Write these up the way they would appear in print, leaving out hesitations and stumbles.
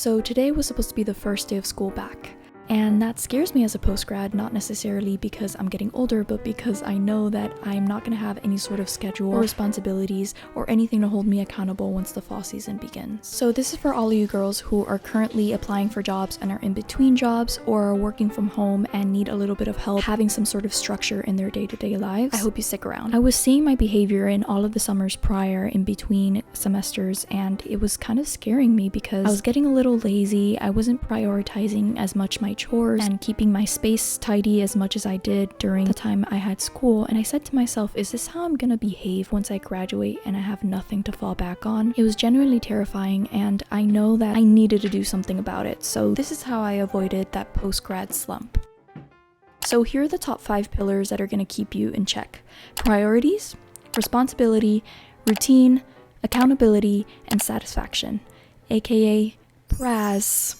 So today was supposed to be the first day of school back. And that scares me as a post-grad, not necessarily because I'm getting older, but because I know that I'm not going to have any sort of schedule or responsibilities or anything to hold me accountable once the fall season begins. So this is for all of you girls who are currently applying for jobs and are in between jobs or are working from home and need a little bit of help having some sort of structure in their day-to-day lives. I hope you stick around. I was seeing my behavior in all of the summers prior in between semesters, and it was kind of scaring me because I was getting a little lazy. I wasn't prioritizing as much my chores and keeping my space tidy as much as I did during the time I had school, and I said to myself, is this how I'm gonna behave once I graduate and I have nothing to fall back on? It was genuinely terrifying, and I know that I needed to do something about it. So this is how I avoided that post-grad slump. So here are the top 5 pillars that are gonna keep you in check: priorities, responsibility, routine, accountability, and satisfaction, aka PRAS.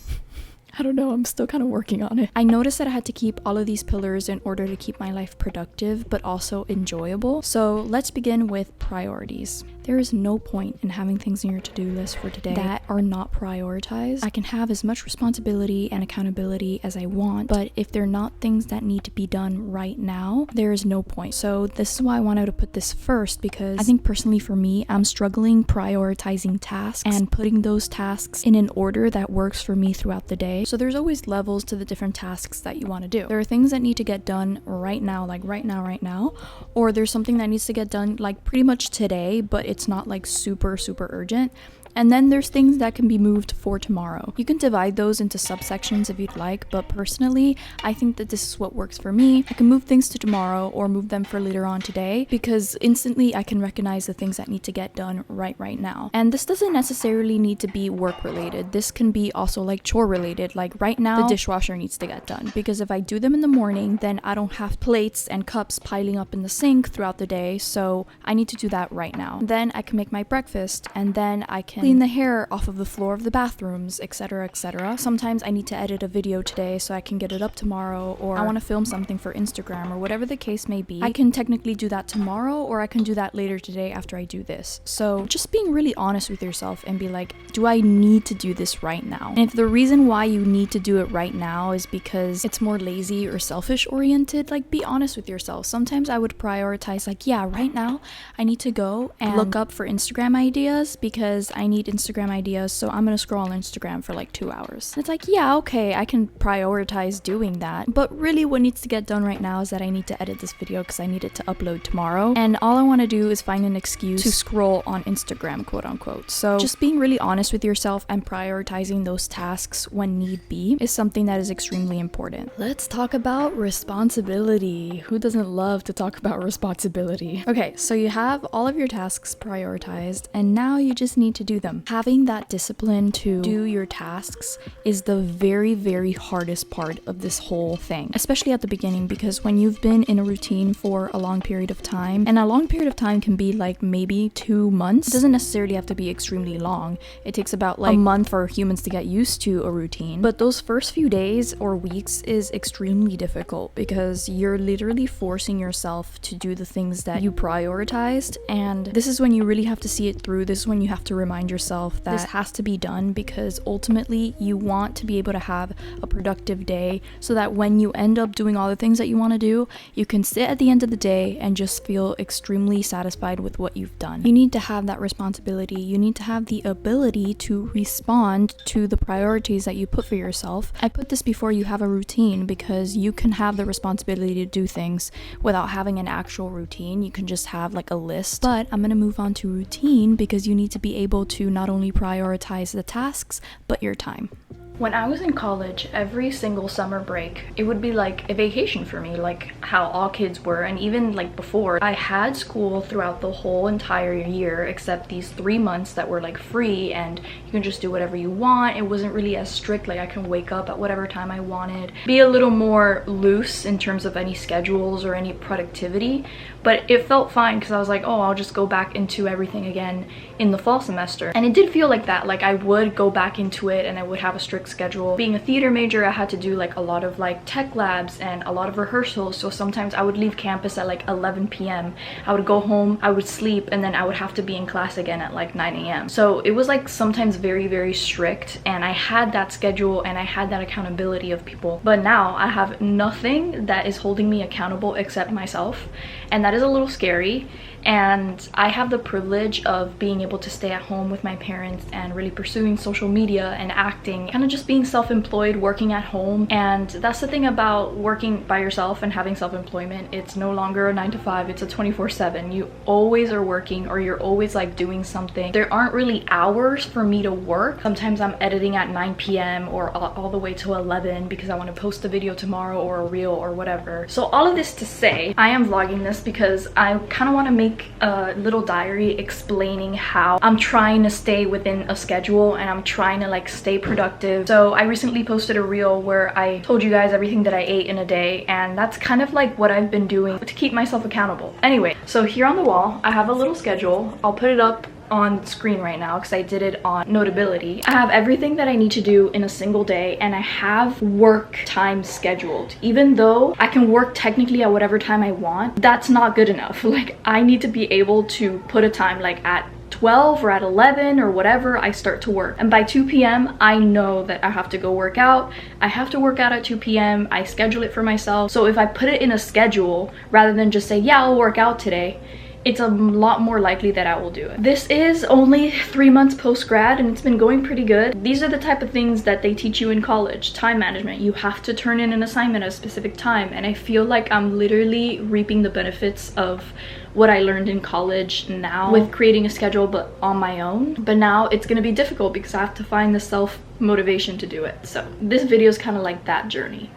I don't know, I'm still kind of working on it. I noticed that I had to keep all of these pillars in order to keep my life productive, but also enjoyable. So let's begin with priorities. There is no point in having things in your to-do list for today that are not prioritized. I can have as much responsibility and accountability as I want, but if they're not things that need to be done right now, there is no point. So this is why I wanted to put this first, because I think personally for me, I'm struggling prioritizing tasks and putting those tasks in an order that works for me throughout the day. So there's always levels to the different tasks that you want to do. There are things that need to get done right now, like right now, or there's something that needs to get done like pretty much today, but it's not like super urgent. And then there's things that can be moved for tomorrow. You can divide those into subsections if you'd like, but personally, I think that this is what works for me. I can move things to tomorrow or move them for later on today, because instantly I can recognize the things that need to get done right now. And this doesn't necessarily need to be work related. This can be also like chore related. Like right now, the dishwasher needs to get done, because if I do them in the morning, then I don't have plates and cups piling up in the sink throughout the day. So I need to do that right now. Then I can make my breakfast, and then I can clean the hair off of the floor of the bathrooms, etc, etc. Sometimes I need to edit a video today so I can get it up tomorrow, or I want to film something for Instagram, or whatever the case may be. I can technically do that tomorrow, or I can do that later today after I do this. So just being really honest with yourself and be like, do I need to do this right now? And if the reason why you need to do it right now is because it's more lazy or selfish oriented, like be honest with yourself. Sometimes I would prioritize like, yeah, right now I need to go and look up for Instagram ideas because I need Instagram ideas, so I'm gonna scroll on Instagram for like 2 hours. And it's like, yeah, okay, I can prioritize doing that, but really what needs to get done right now is that I need to edit this video because I need it to upload tomorrow, and all I want to do is find an excuse to scroll on Instagram, quote unquote. So just being really honest with yourself and prioritizing those tasks when need be is something that is extremely important. Let's talk about responsibility. Who doesn't love to talk about responsibility? Okay, so you have all of your tasks prioritized, and now you just need to do them. Having that discipline to do your tasks is the very hardest part of this whole thing, especially at the beginning, because when you've been in a routine for a long period of time, and a long period of time can be like maybe 2 months, it doesn't necessarily have to be extremely long. It takes about like a month for humans to get used to a routine, but those first few days or weeks is extremely difficult because you're literally forcing yourself to do the things that you prioritized, and this is when you really have to see it through. This is when you have to remind yourself that this has to be done, because ultimately you want to be able to have a productive day so that when you end up doing all the things that you want to do, you can sit at the end of the day and just feel extremely satisfied with what you've done. You need to have that responsibility. You need to have the ability to respond to the priorities that you put for yourself. I put this before you have a routine, because you can have the responsibility to do things without having an actual routine. You can just have like a list, but I'm gonna move on to routine because you need to be able to not only prioritize the tasks, but your time. When I was in college, every single summer break, it would be like a vacation for me, like how all kids were. And even like before, I had school throughout the whole entire year, except these 3 months that were like free and you can just do whatever you want. It wasn't really as strict, like I can wake up at whatever time I wanted, be a little more loose in terms of any schedules or any productivity. But it felt fine because I was like, oh, I'll just go back into everything again in the fall semester. And it did feel like that, like I would go back into it and I would have a strict schedule. Being a theater major, I had to do like a lot of like tech labs and a lot of rehearsals, so sometimes I would leave campus at like 11 p.m. I would go home, I would sleep, and then I would have to be in class again at like 9 a.m. So it was like sometimes very, very strict, and I had that schedule and I had that accountability of people. But now I have nothing that is holding me accountable except myself, and that is a little scary. And I have the privilege of being able to stay at home with my parents and really pursuing social media and acting, kind of just being self-employed, working at home. And that's the thing about working by yourself and having self-employment. It's no longer a 9 to 5, it's a 24/7. You always are working, or you're always like doing something. There aren't really hours for me to work. Sometimes I'm editing at 9 p.m. or all the way to 11 because I want to post a video tomorrow or a reel or whatever. So all of this to say, I am vlogging this because I kind of want to make a little diary explaining how I'm trying to stay within a schedule and I'm trying to like stay productive. So I recently posted a reel where I told you guys everything that I ate in a day, and that's kind of like what I've been doing to keep myself accountable. Anyway, so here on the wall I have a little schedule. I'll put it up on screen right now because I did it on Notability. I have everything that I need to do in a single day, and I have work time scheduled. Even though I can work technically at whatever time I want, that's not good enough. Like, I need to be able to put a time like at 12 or at 11 or whatever I start to work, and by 2 p.m. I know that I have to go work out. I have to work out at 2 p.m. I schedule it for myself. So if I put it in a schedule rather than just say, yeah, I'll work out today, it's a lot more likely that I will do it. This is only 3 months post-grad and it's been going pretty good. These are the type of things that they teach you in college. Time management. You have to turn in an assignment at a specific time, and I feel like I'm literally reaping the benefits of what I learned in college now with creating a schedule but on my own. But now it's gonna be difficult because I have to find the self-motivation to do it. So this video is kind of like that journey.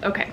Okay.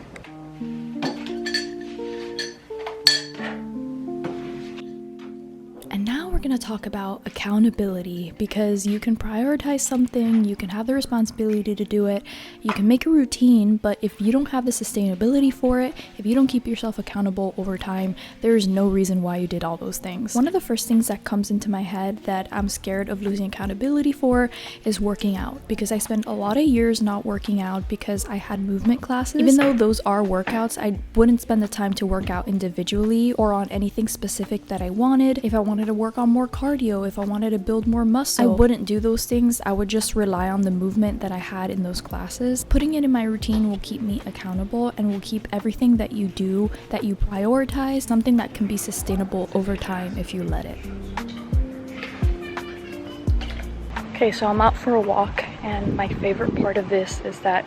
And now we're going to talk about accountability, because you can prioritize something, you can have the responsibility to do it, you can make a routine, but if you don't have the sustainability for it, if you don't keep yourself accountable over time, there is no reason why you did all those things. One of the first things that comes into my head that I'm scared of losing accountability for is working out, because I spent a lot of years not working out because I had movement classes. Even though those are workouts, I wouldn't spend the time to work out individually or on anything specific that I wanted. If I wanted to work on more cardio, if I wanted to build more muscle, I wouldn't do those things. I would just rely on the movement that I had in those classes. Putting it in my routine will keep me accountable and will keep everything that you do, that you prioritize, something that can be sustainable over time if you let it. Okay, so I'm out for a walk, and my favorite part of this is that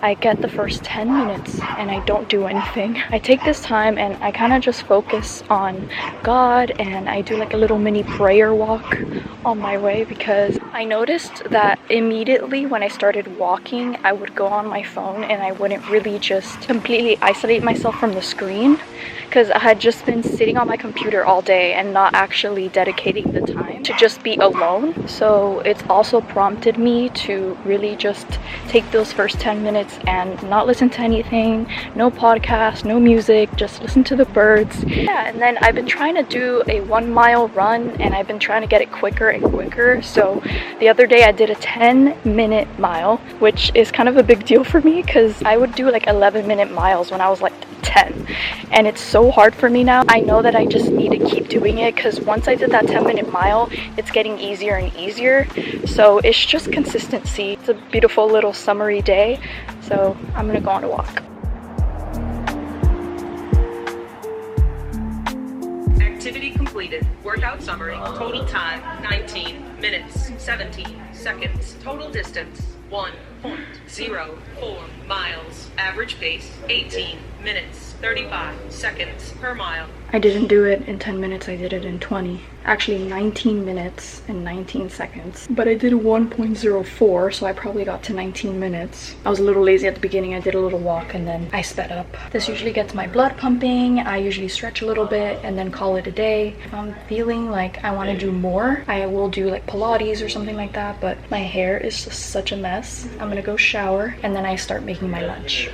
I get the first 10 minutes and I don't do anything. I take this time and I kind of just focus on God, and I do like a little mini prayer walk on my way, because I noticed that immediately when I started walking, I would go on my phone and I wouldn't really just completely isolate myself from the screen, because I had just been sitting on my computer all day and not actually dedicating the time to just be alone. So it's also prompted me to really just take those first 10 minutes and not listen to anything, no podcast, no music, just listen to the birds. Yeah, and then I've been trying to do a 1 mile run, and I've been trying to get it quicker and quicker. So the other day I did a 10-minute mile, which is kind of a big deal for me because I would do like 11-minute miles when I was like 10, and it's so hard for me now. I know that I just need to keep doing it, because once I did that 10-minute mile, it's getting easier and easier. So it's just consistency. It's a beautiful little summery day, so I'm gonna go on a walk. Activity completed. Workout summary. Total time 19 minutes 17 seconds. Total distance 1.04 miles. Average pace 18 minutes 35 seconds per mile. I didn't do it in 10 minutes, I did it in 20. Actually 19 minutes and 19 seconds. But I did 1.04, so I probably got to 19 minutes. I was a little lazy at the beginning. I did a little walk and then I sped up. This usually gets my blood pumping. I usually stretch a little bit and then call it a day. If I'm feeling like I want to do more, I will do like Pilates or something like that, but my hair is just such a mess. I'm gonna go shower and then I start making my lunch.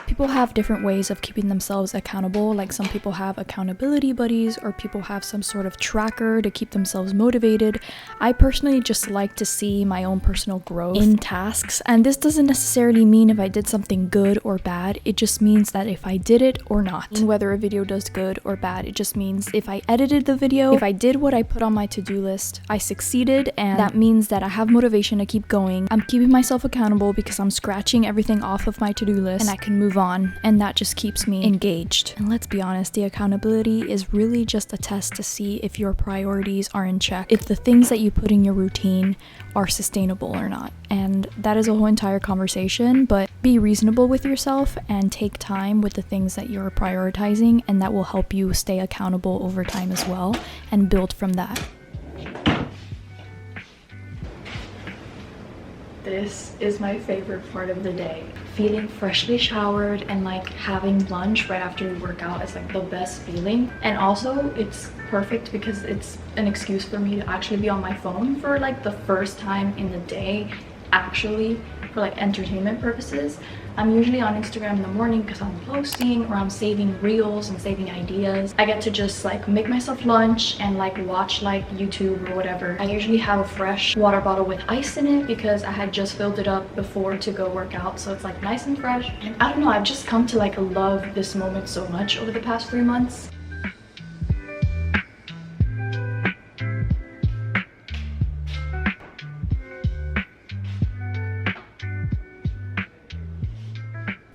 People have have different ways of keeping themselves accountable. Like some people have accountability buddies, or people have some sort of tracker to keep themselves motivated. I personally just like to see my own personal growth in tasks, and this doesn't necessarily mean if I did something good or bad. It just means that if I did it or not. And whether a video does good or bad, it just means if I edited the video, if I did what I put on my to-do list, I succeeded, and that means that I have motivation to keep going. I'm keeping myself accountable because I'm scratching everything off of my to-do list and I can move on, and that just keeps me engaged. And let's be honest, the accountability is really just a test to see if your priorities are in check, if the things that you put in your routine are sustainable or not. And that is a whole entire conversation, but be reasonable with yourself and take time with the things that you're prioritizing, and that will help you stay accountable over time as well and build from that. This is my favorite part of the day. Feeling freshly showered and like having lunch right after you work out is like the best feeling. And also it's perfect because it's an excuse for me to actually be on my phone for like the first time in the day, actually for like entertainment purposes. I'm usually on Instagram in the morning because I'm posting or I'm saving reels and saving ideas. I get to just like make myself lunch and like watch like YouTube or whatever. I usually have a fresh water bottle with ice in it because I had just filled it up before to go work out, so it's like nice and fresh. And I don't know, I've just come to like love this moment so much over the past 3 months.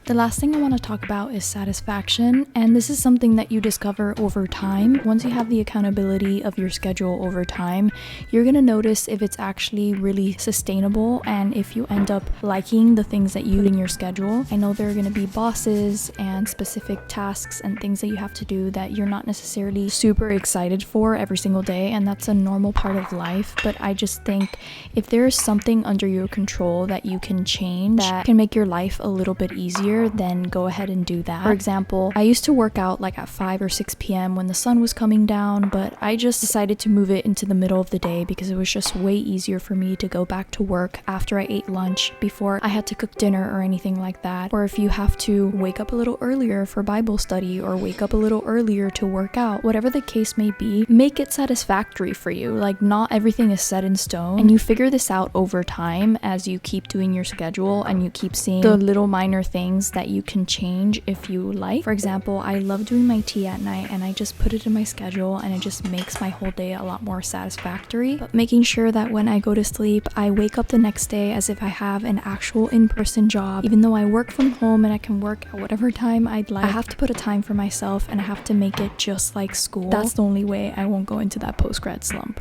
The last thing I want to talk about is satisfaction, and this is something that you discover over time. Once you have the accountability of your schedule over time, you're gonna notice if it's actually really sustainable and if you end up liking the things that you put in your schedule. I know there are gonna be bosses and specific tasks and things that you have to do that you're not necessarily super excited for every single day, and that's a normal part of life, but I just think if there is something under your control that you can change that can make your life a little bit easier, then go ahead and do that. For example, I used to work out like at 5 or 6 p.m. when the sun was coming down, but I just decided to move it into the middle of the day because it was just way easier for me to go back to work after I ate lunch before I had to cook dinner or anything like that. Or if you have to wake up a little earlier for Bible study or wake up a little earlier to work out, whatever the case may be, make it satisfactory for you. Like, not everything is set in stone, and you figure this out over time as you keep doing your schedule and you keep seeing the little minor things that you can change if you like. For example, I love doing my tea at night, and I just put it in my schedule and it just makes my whole day a lot more satisfactory. But making sure that when I go to sleep, I wake up the next day as if I have an actual in-person job. Even though I work from home and I can work at whatever time I'd like, I have to put a time for myself and I have to make it just like school. That's the only way I won't go into that post-grad slump.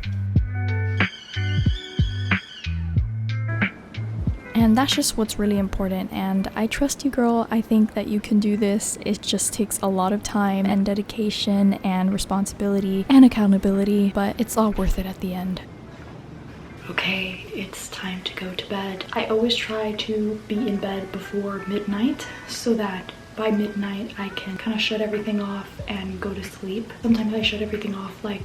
And that's just what's really important, and I trust you, girl. I think that you can do this. It just takes a lot of time and dedication and responsibility and accountability, but it's all worth it at the end. Okay, it's time to go to bed. I always try to be in bed before midnight so that by midnight I can kind of shut everything off and go to sleep. Sometimes I shut everything off like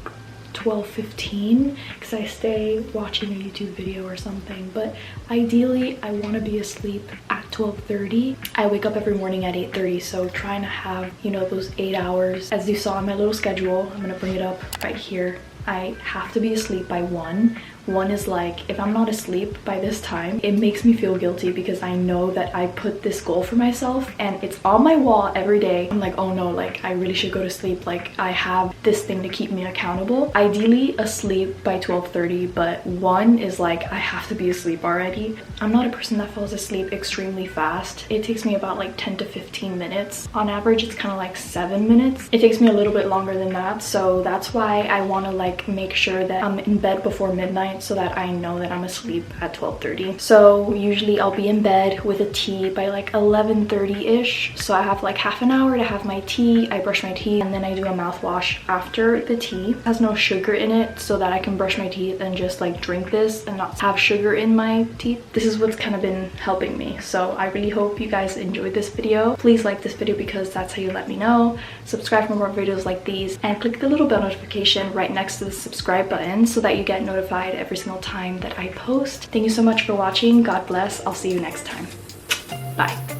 12:15 because I stay watching a YouTube video or something, but ideally I want to be asleep at 12:30. I wake up every morning at 8:30, so trying to have, you know, those 8 hours. As you saw in my little schedule, I'm gonna bring it up right here. I have to be asleep by 1. 1 is like, if I'm not asleep by this time, it makes me feel guilty because I know that I put this goal for myself and it's on my wall every day. I'm like, oh no, like I really should go to sleep. Like I have this thing to keep me accountable. Ideally asleep by 12:30, but 1 is like, I have to be asleep already. I'm not a person that falls asleep extremely fast. It takes me about like 10 to 15 minutes. On average, it's kind of like 7 minutes. It takes me a little bit longer than that. So that's why I want to like make sure that I'm in bed before midnight so that I know that I'm asleep at 12:30. So usually I'll be in bed with a tea by like 11:30-ish. So I have like half an hour to have my tea. I brush my teeth and then I do a mouthwash after the tea. It has no sugar in it so that I can brush my teeth and just like drink this and not have sugar in my teeth. This is what's kind of been helping me. So I really hope you guys enjoyed this video. Please like this video because that's how you let me know. Subscribe for more videos like these and click the little bell notification right next to the subscribe button so that you get notified every single time that I post. Thank you so much for watching. God bless. I'll see you next time. Bye.